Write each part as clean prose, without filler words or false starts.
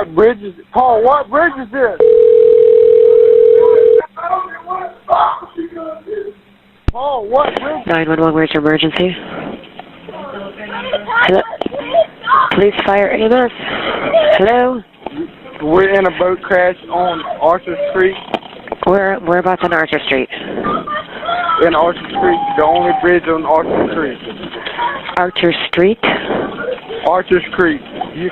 What bridge is it? Paul, what bridge is this? Paul, what bridge? 911, where's your emergency? Hello? Police, fire, EMS. Hello? We're in a boat crash on Arthur Street. Whereabouts on Arthur Street? In Arthur Street, the only bridge on Arthur Street. Arthur Street? Arthur's Creek.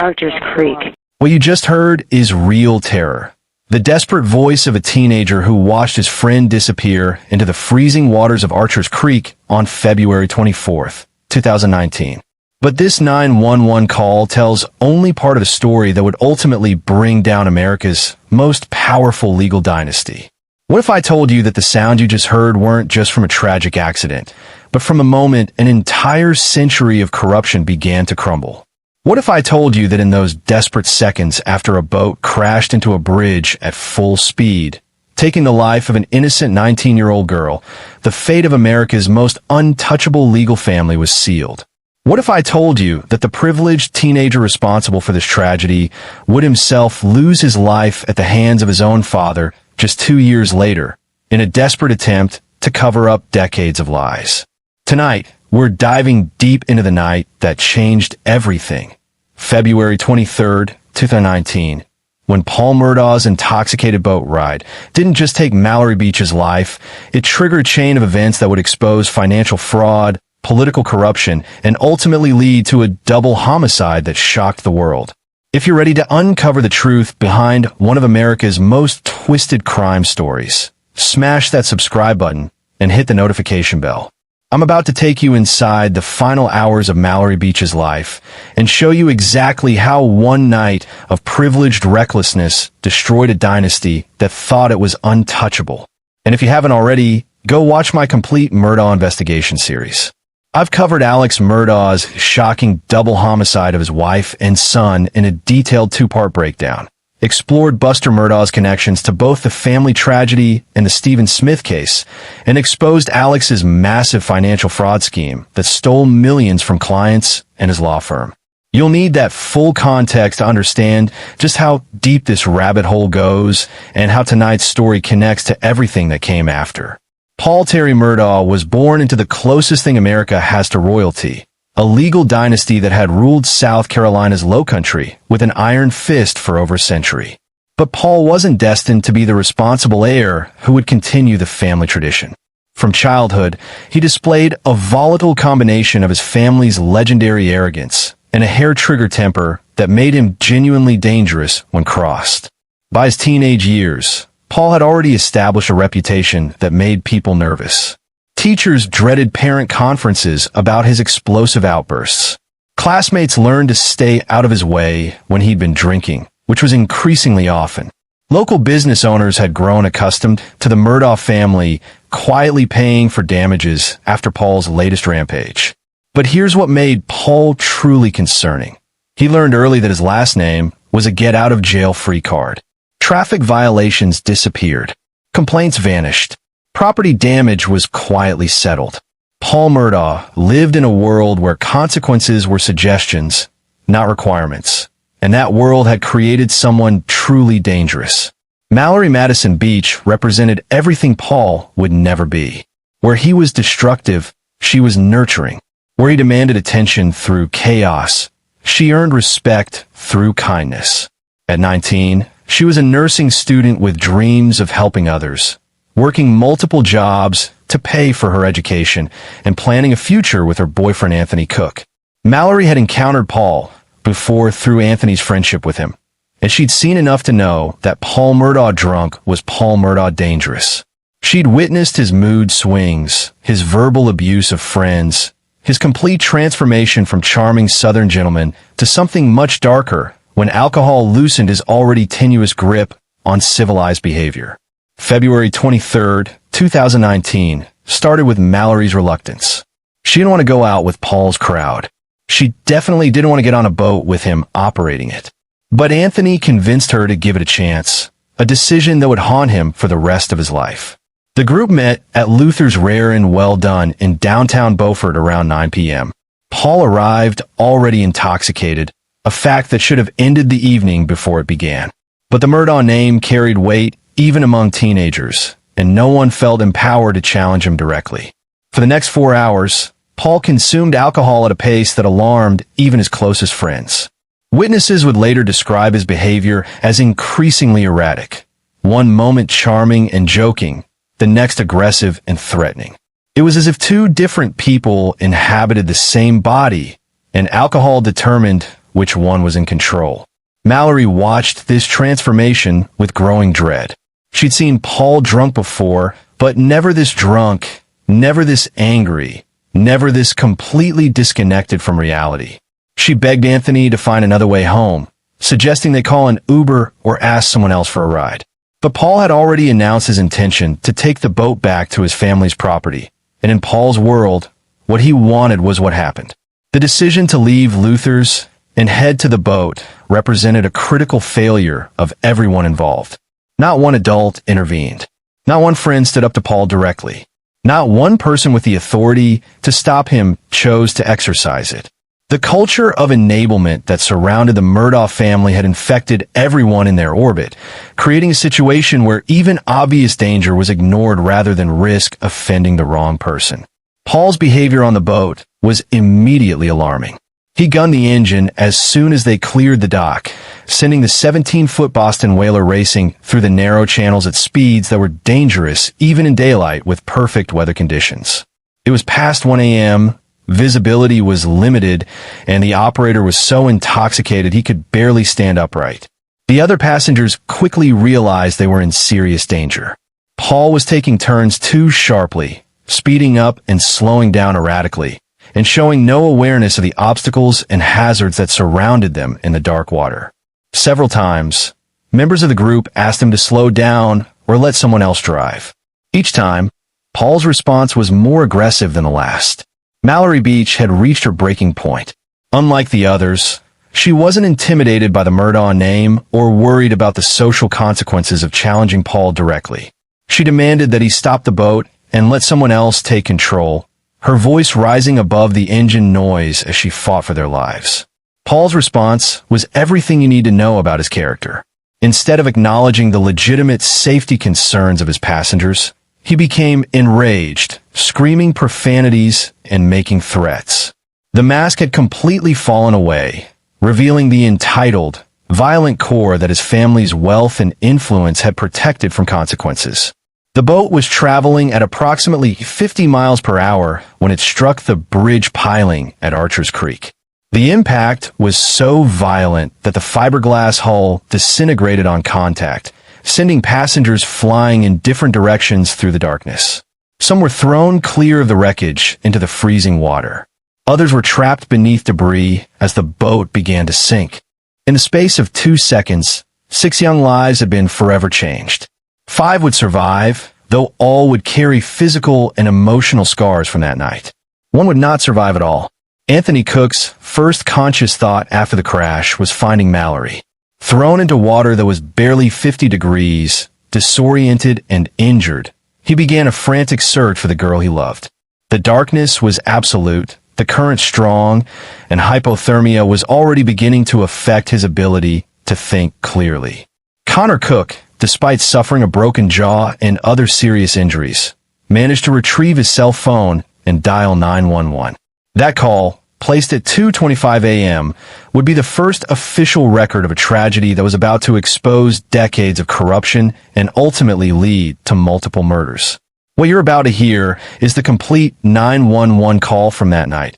Arthur's Creek. What you just heard is real terror. The desperate voice of a teenager who watched his friend disappear into the freezing waters of Archer's Creek on February 24th, 2019. But this 911 call tells only part of the story that would ultimately bring down America's most powerful legal dynasty. What if I told you that the sound you just heard weren't just from a tragic accident, but from a moment an entire century of corruption began to crumble? What if I told you that in those desperate seconds after a boat crashed into a bridge at full speed, taking the life of an innocent 19-year-old girl, the fate of America's most untouchable legal family was sealed? What if I told you that the privileged teenager responsible for this tragedy would himself lose his life at the hands of his own father just 2 years later, in a desperate attempt to cover up decades of lies? Tonight, we're diving deep into the night that changed everything. February 23rd, 2019, when Paul Murdaugh's intoxicated boat ride didn't just take Mallory Beach's life, it triggered a chain of events that would expose financial fraud, political corruption, and ultimately lead to a double homicide that shocked the world. If you're ready to uncover the truth behind one of America's most twisted crime stories, smash that subscribe button and hit the notification bell. I'm about to take you inside the final hours of Mallory Beach's life and show you exactly how one night of privileged recklessness destroyed a dynasty that thought it was untouchable. And if you haven't already, go watch my complete Murdaugh investigation series. I've covered Alex Murdaugh's shocking double homicide of his wife and son in a detailed 2-part breakdown, explored Buster Murdaugh's connections to both the family tragedy and the Stephen Smith case, and exposed Alex's massive financial fraud scheme that stole millions from clients and his law firm. You'll need that full context to understand just how deep this rabbit hole goes and how tonight's story connects to everything that came after. Paul Terry Murdaugh was born into the closest thing America has to royalty, a legal dynasty that had ruled South Carolina's Lowcountry with an iron fist for over a century. But Paul wasn't destined to be the responsible heir who would continue the family tradition. From childhood, he displayed a volatile combination of his family's legendary arrogance and a hair-trigger temper that made him genuinely dangerous when crossed. By his teenage years, Paul had already established a reputation that made people nervous. Teachers dreaded parent conferences about his explosive outbursts. Classmates learned to stay out of his way when he'd been drinking, which was increasingly often. Local business owners had grown accustomed to the Murdaugh family quietly paying for damages after Paul's latest rampage. But here's what made Paul truly concerning. He learned early that his last name was a get-out-of-jail-free card. Traffic violations disappeared. Complaints vanished. Property damage was quietly settled. Paul Murdaugh lived in a world where consequences were suggestions, not requirements. And that world had created someone truly dangerous. Mallory Beach represented everything Paul would never be. Where he was destructive, she was nurturing. Where he demanded attention through chaos, she earned respect through kindness. At 19, she was a nursing student with dreams of helping others, working multiple jobs to pay for her education and planning a future with her boyfriend Anthony Cook. Mallory had encountered Paul before through Anthony's friendship with him, and she'd seen enough to know that Paul Murdaugh drunk was Paul Murdaugh dangerous. She'd witnessed his mood swings, his verbal abuse of friends, his complete transformation from charming Southern gentleman to something much darker when alcohol loosened his already tenuous grip on civilized behavior. February 23rd, 2019, started with Mallory's reluctance. She didn't want to go out with Paul's crowd. She definitely didn't want to get on a boat with him operating it. But Anthony convinced her to give it a chance, a decision that would haunt him for the rest of his life. The group met at Luther's Rare and Well Done in downtown Beaufort around 9 p.m. Paul arrived already intoxicated, a fact that should have ended the evening before it began. But the Murdaugh name carried weight even among teenagers, and no one felt empowered to challenge him directly. For the next 4 hours, Paul consumed alcohol at a pace that alarmed even his closest friends. Witnesses would later describe his behavior as increasingly erratic, one moment charming and joking, the next aggressive and threatening. It was as if two different people inhabited the same body, and alcohol determined which one was in control. Mallory watched this transformation with growing dread. She'd seen Paul drunk before, but never this drunk, never this angry, never this completely disconnected from reality. She begged Anthony to find another way home, suggesting they call an Uber or ask someone else for a ride. But Paul had already announced his intention to take the boat back to his family's property, and in Paul's world, what he wanted was what happened. The decision to leave Luther's and head to the boat represented a critical failure of everyone involved. Not one adult intervened. Not one friend stood up to Paul directly. Not one person with the authority to stop him chose to exercise it. The culture of enablement that surrounded the Murdaugh family had infected everyone in their orbit, creating a situation where even obvious danger was ignored rather than risk offending the wrong person. Paul's behavior on the boat was immediately alarming. He gunned the engine as soon as they cleared the dock, sending the 17-foot Boston whaler racing through the narrow channels at speeds that were dangerous even in daylight with perfect weather conditions. It was past 1 a.m., visibility was limited, and the operator was so intoxicated he could barely stand upright. The other passengers quickly realized they were in serious danger. Paul was taking turns too sharply, speeding up and slowing down erratically, and showing no awareness of the obstacles and hazards that surrounded them in the dark water. Several times, members of the group asked him to slow down or let someone else drive. Each time, Paul's response was more aggressive than the last. Mallory Beach had reached her breaking point. Unlike the others, she wasn't intimidated by the Murdaugh name or worried about the social consequences of challenging Paul directly. She demanded that he stop the boat and let someone else take control, her voice rising above the engine noise as she fought for their lives. Paul's response was everything you need to know about his character. Instead of acknowledging the legitimate safety concerns of his passengers, he became enraged, screaming profanities and making threats. The mask had completely fallen away, revealing the entitled, violent core that his family's wealth and influence had protected from consequences. The boat was traveling at approximately 50 miles per hour when it struck the bridge piling at Archer's Creek. The impact was so violent that the fiberglass hull disintegrated on contact, sending passengers flying in different directions through the darkness. Some were thrown clear of the wreckage into the freezing water. Others were trapped beneath debris as the boat began to sink. In the space of 2 seconds, 6 young lives had been forever changed. 5 would survive, though all would carry physical and emotional scars from that night. 1 would not survive at all. Anthony Cook's first conscious thought after the crash was finding Mallory. Thrown into water that was barely 50 degrees, disoriented and injured, he began a frantic search for the girl he loved. The darkness was absolute, the current strong, and hypothermia was already beginning to affect his ability to think clearly. Connor Cook, despite suffering a broken jaw and other serious injuries, managed to retrieve his cell phone and dial 911. That call, placed at 2:25 a.m., would be the first official record of a tragedy that was about to expose decades of corruption and ultimately lead to multiple murders. What you're about to hear is the complete 911 call from that night.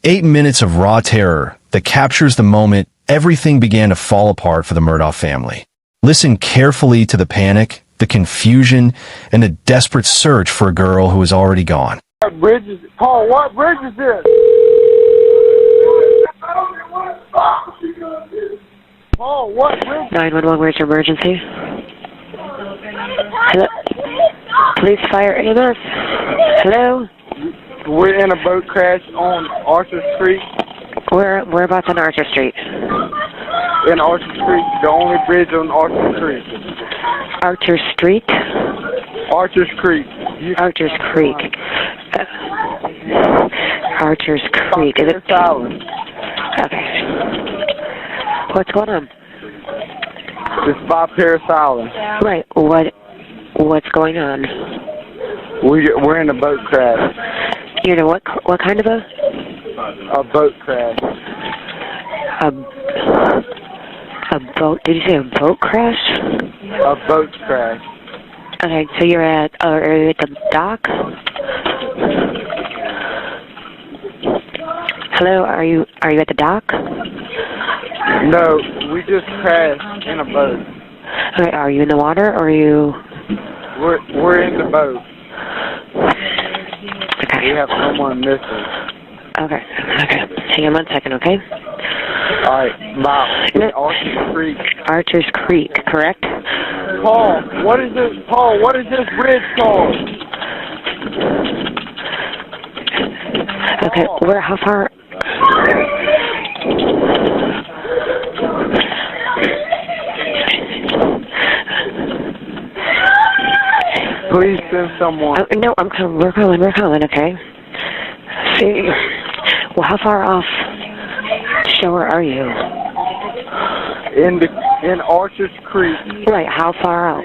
8 minutes of raw terror that captures the moment everything began to fall apart for the Murdaugh family. Listen carefully to the panic, the confusion, and the desperate search for a girl who was already gone. What bridge is Paul, what bridge is this? Paul, what bridge? 911, where's your emergency? Hello? Police, fire, ambulance? Hello? We're in a boat crash on Archer Street. Whereabouts on Archer Street? In Archer Street, the only bridge on Archer Street. Archer Street? Archer's Creek. Archer's Creek. Archer's Creek. Is it? Okay. What's going on? It's by Paris Island. Right. What's going on? We're in a boat crash. You know what kind of a? A boat crash. A boat? Did you say a boat crash? A boat crash. Okay, so are you at the dock? Hello, are you at the dock? No, we just crashed in a boat. Okay, are you in the water or are you? We're in the boat. Okay. We have someone missing. Okay. Hang on 1 second, okay? All right, bye. Archer's Creek. Archer's Creek, correct? Paul, what is this? Paul, what is this bridge called? Okay, how far? Please send someone. No, I'm coming. We're calling, okay? See, well, how far off shore are you? In Archer's Creek. Right, how far out?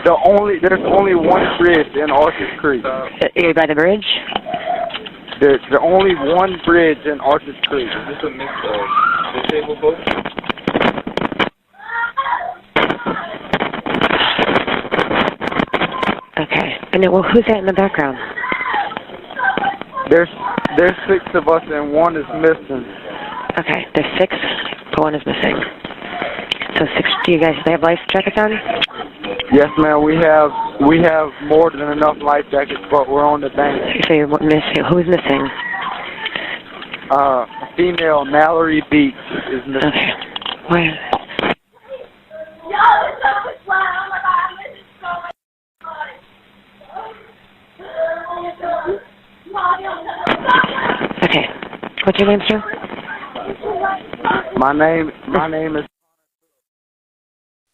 There's only one bridge in Archer's Creek. You're by the bridge? There's only one bridge in Archer's Creek. Is this a disabled boat? Okay. And then, well, who's that in the background? There's 6 of us and one is missing. Okay, there's 6, but one is missing. So 6. Do you guys have life jackets on? Yes, ma'am. We have more than enough life jackets, but we're on the bank. So you're missing. Who's missing? Female Mallory Beach is missing. Okay. Where? Okay. What's your name, sir? My name is.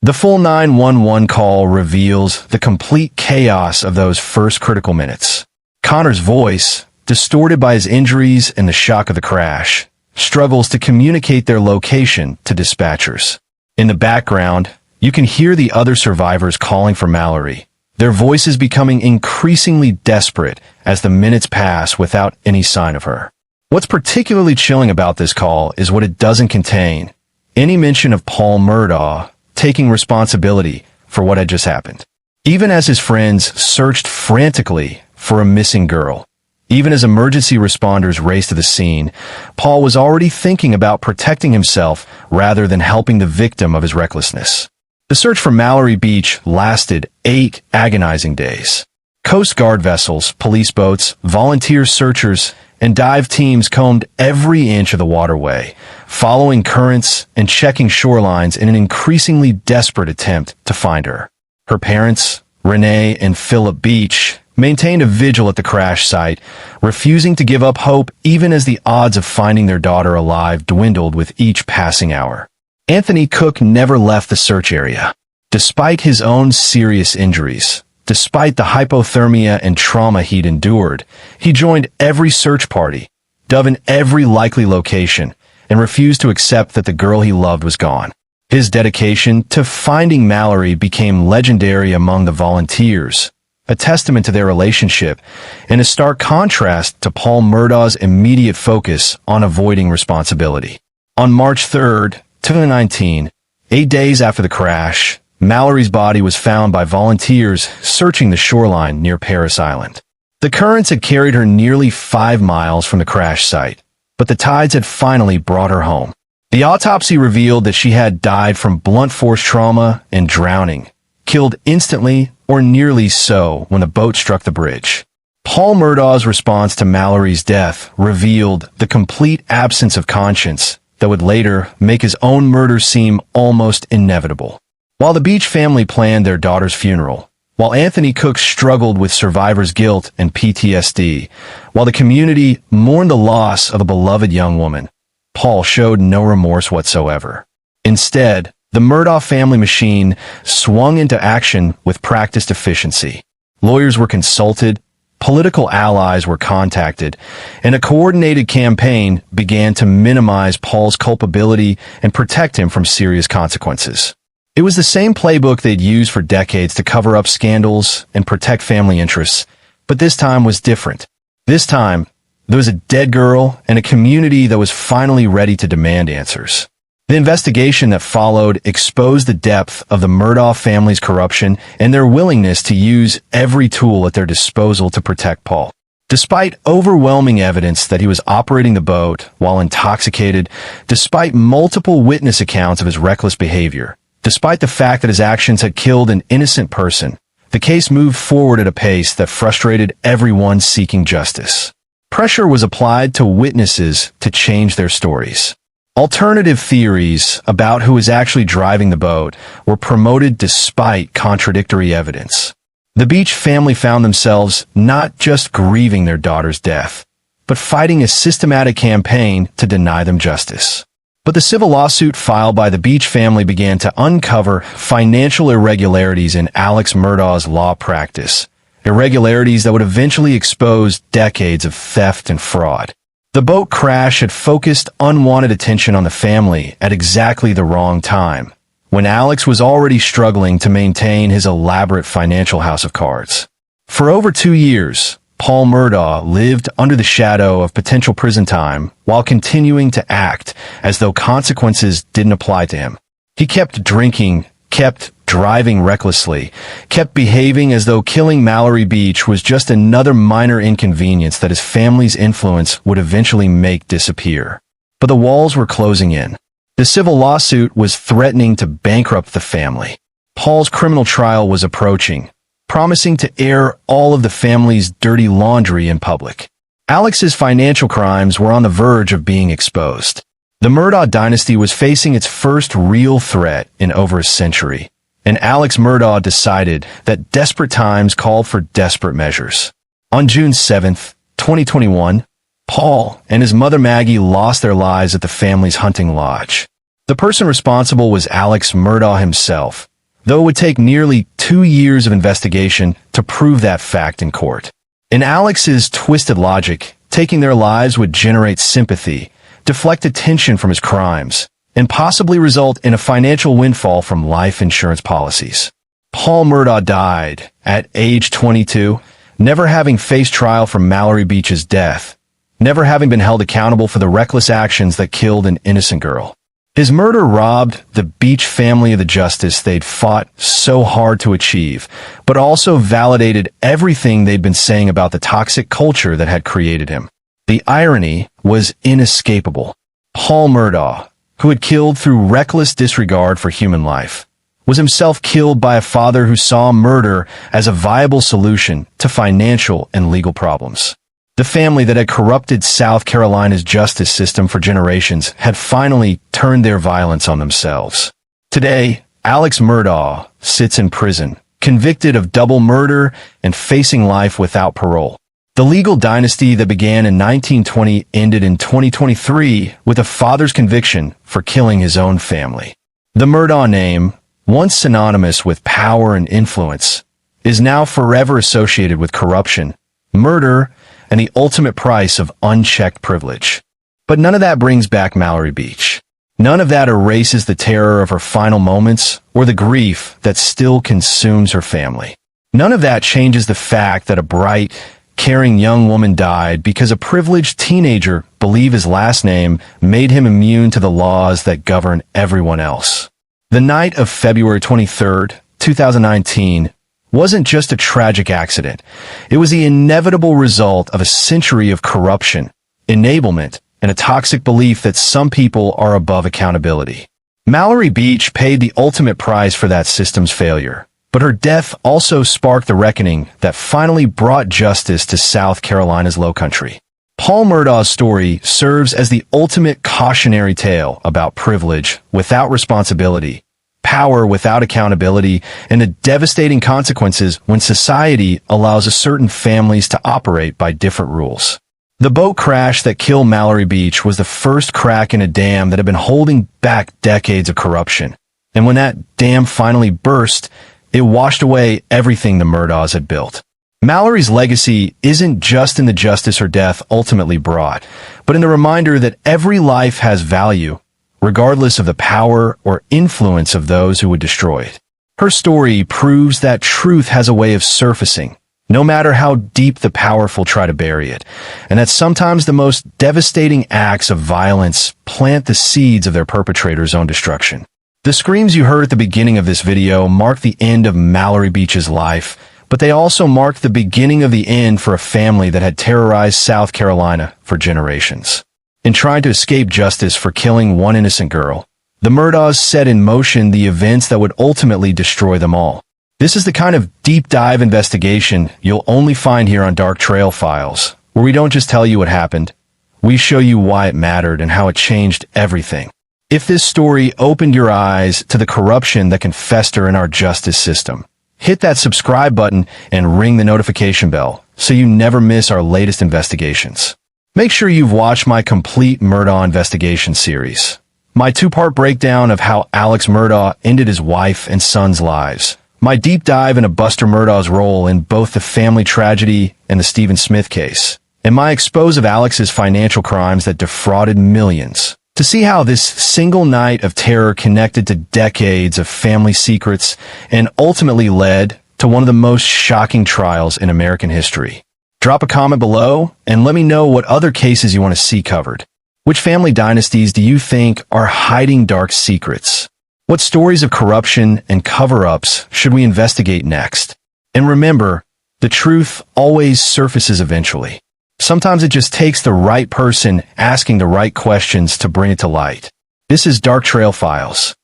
The full 911 call reveals the complete chaos of those first critical minutes. Connor's voice, distorted by his injuries and the shock of the crash, struggles to communicate their location to dispatchers. In the background, you can hear the other survivors calling for Mallory, their voices becoming increasingly desperate as the minutes pass without any sign of her. What's particularly chilling about this call is what it doesn't contain: any mention of Paul Murdaugh taking responsibility for what had just happened. Even as his friends searched frantically for a missing girl, even as emergency responders raced to the scene, Paul was already thinking about protecting himself rather than helping the victim of his recklessness. The search for Mallory Beach lasted 8 agonizing days. Coast Guard vessels, police boats, volunteer searchers, and dive teams combed every inch of the waterway, following currents and checking shorelines in an increasingly desperate attempt to find her. Her parents, Renee and Philip Beach, maintained a vigil at the crash site, refusing to give up hope even as the odds of finding their daughter alive dwindled with each passing hour. Anthony Cook never left the search area. Despite his own serious injuries, despite the hypothermia and trauma he'd endured, he joined every search party, dove in every likely location, and refused to accept that the girl he loved was gone. His dedication to finding Mallory became legendary among the volunteers, a testament to their relationship, and a stark contrast to Paul Murdaugh's immediate focus on avoiding responsibility. On March 3rd, 2019, 8 days after the crash, Mallory's body was found by volunteers searching the shoreline near Paris Island. The currents had carried her nearly 5 miles from the crash site, but the tides had finally brought her home. The autopsy revealed that she had died from blunt force trauma and drowning, killed instantly or nearly so when the boat struck the bridge. Paul Murdaugh's response to Mallory's death revealed the complete absence of conscience that would later make his own murder seem almost inevitable. While the Beach family planned their daughter's funeral, while Anthony Cook struggled with survivor's guilt and PTSD, while the community mourned the loss of a beloved young woman, Paul showed no remorse whatsoever. Instead, the Murdaugh family machine swung into action with practiced efficiency. Lawyers were consulted, political allies were contacted, and a coordinated campaign began to minimize Paul's culpability and protect him from serious consequences. It was the same playbook they'd used for decades to cover up scandals and protect family interests, but this time was different. This time, there was a dead girl and a community that was finally ready to demand answers. The investigation that followed exposed the depth of the Murdaugh family's corruption and their willingness to use every tool at their disposal to protect Paul. Despite overwhelming evidence that he was operating the boat while intoxicated, despite multiple witness accounts of his reckless behavior, despite the fact that his actions had killed an innocent person, the case moved forward at a pace that frustrated everyone seeking justice. Pressure was applied to witnesses to change their stories. Alternative theories about who was actually driving the boat were promoted despite contradictory evidence. The Beach family found themselves not just grieving their daughter's death, but fighting a systematic campaign to deny them justice. But the civil lawsuit filed by the Beach family began to uncover financial irregularities in Alex Murdaugh's law practice, irregularities that would eventually expose decades of theft and fraud. The boat crash had focused unwanted attention on the family at exactly the wrong time, when Alex was already struggling to maintain his elaborate financial house of cards. For over 2 years, Paul Murdaugh lived under the shadow of potential prison time while continuing to act as though consequences didn't apply to him. He kept drinking, kept driving recklessly, kept behaving as though killing Mallory Beach was just another minor inconvenience that his family's influence would eventually make disappear. But the walls were closing in. The civil lawsuit was threatening to bankrupt the family. Paul's criminal trial was approaching, promising to air all of the family's dirty laundry in public. Alex's financial crimes were on the verge of being exposed. The Murdaugh dynasty was facing its first real threat in over a century, and Alex Murdaugh decided that desperate times called for desperate measures. On June 7, 2021, Paul and his mother Maggie lost their lives at the family's hunting lodge. The person responsible was Alex Murdaugh himself, though it would take nearly 2 years of investigation to prove that fact in court. In Alex's twisted logic, taking their lives would generate sympathy, deflect attention from his crimes, and possibly result in a financial windfall from life insurance policies. Paul Murdaugh died at age 22, never having faced trial for Mallory Beach's death, never having been held accountable for the reckless actions that killed an innocent girl. His murder robbed the Beach family of the justice they'd fought so hard to achieve, but also validated everything they'd been saying about the toxic culture that had created him. The irony was inescapable. Paul Murdaugh, who had killed through reckless disregard for human life, was himself killed by a father who saw murder as a viable solution to financial and legal problems. The family that had corrupted South Carolina's justice system for generations had finally turned their violence on themselves. Today, Alex Murdaugh sits in prison, convicted of double murder and facing life without parole. The legal dynasty that began in 1920 ended in 2023 with a father's conviction for killing his own family. The Murdaugh name, once synonymous with power and influence, is now forever associated with corruption, murder, and the ultimate price of unchecked privilege. But none of that brings back Mallory Beach. None of that erases the terror of her final moments or the grief that still consumes her family. None of that changes the fact that a bright, caring young woman died because a privileged teenager believed his last name made him immune to the laws that govern everyone else. The night of February 23, 2019, wasn't just a tragic accident. It was the inevitable result of a century of corruption, enablement, and a toxic belief that some people are above accountability. Mallory Beach paid the ultimate price for that system's failure, but her death also sparked the reckoning that finally brought justice to South Carolina's Lowcountry. Paul Murdaugh's story serves as the ultimate cautionary tale about privilege without responsibility, power without accountability, and the devastating consequences when society allows certain families to operate by different rules. The boat crash that killed Mallory Beach was the first crack in a dam that had been holding back decades of corruption. And when that dam finally burst, it washed away everything the Murdaughs had built. Mallory's legacy isn't just in the justice her death ultimately brought, but in the reminder that every life has value, regardless of the power or influence of those who would destroy it. Her story proves that truth has a way of surfacing, no matter how deep the powerful try to bury it, and that sometimes the most devastating acts of violence plant the seeds of their perpetrator's own destruction. The screams you heard at the beginning of this video mark the end of Mallory Beach's life, but they also mark the beginning of the end for a family that had terrorized South Carolina for generations. In trying to escape justice for killing one innocent girl, the Murdaughs set in motion the events that would ultimately destroy them all. This is the kind of deep dive investigation you'll only find here on Dark Trail Files, where we don't just tell you what happened, we show you why it mattered and how it changed everything. If this story opened your eyes to the corruption that can fester in our justice system, hit that subscribe button and ring the notification bell so you never miss our latest investigations. Make sure you've watched my complete Murdaugh investigation series, my two-part breakdown of how Alex Murdaugh ended his wife and son's lives, my deep dive into Buster Murdaugh's role in both the family tragedy and the Stephen Smith case, and my expose of Alex's financial crimes that defrauded millions. To see how this single night of terror connected to decades of family secrets and ultimately led to one of the most shocking trials in American history. Drop a comment below and let me know what other cases you want to see covered. Which family dynasties do you think are hiding dark secrets? What stories of corruption and cover-ups should we investigate next? And remember, the truth always surfaces eventually. Sometimes it just takes the right person asking the right questions to bring it to light. This is Dark Trail Files.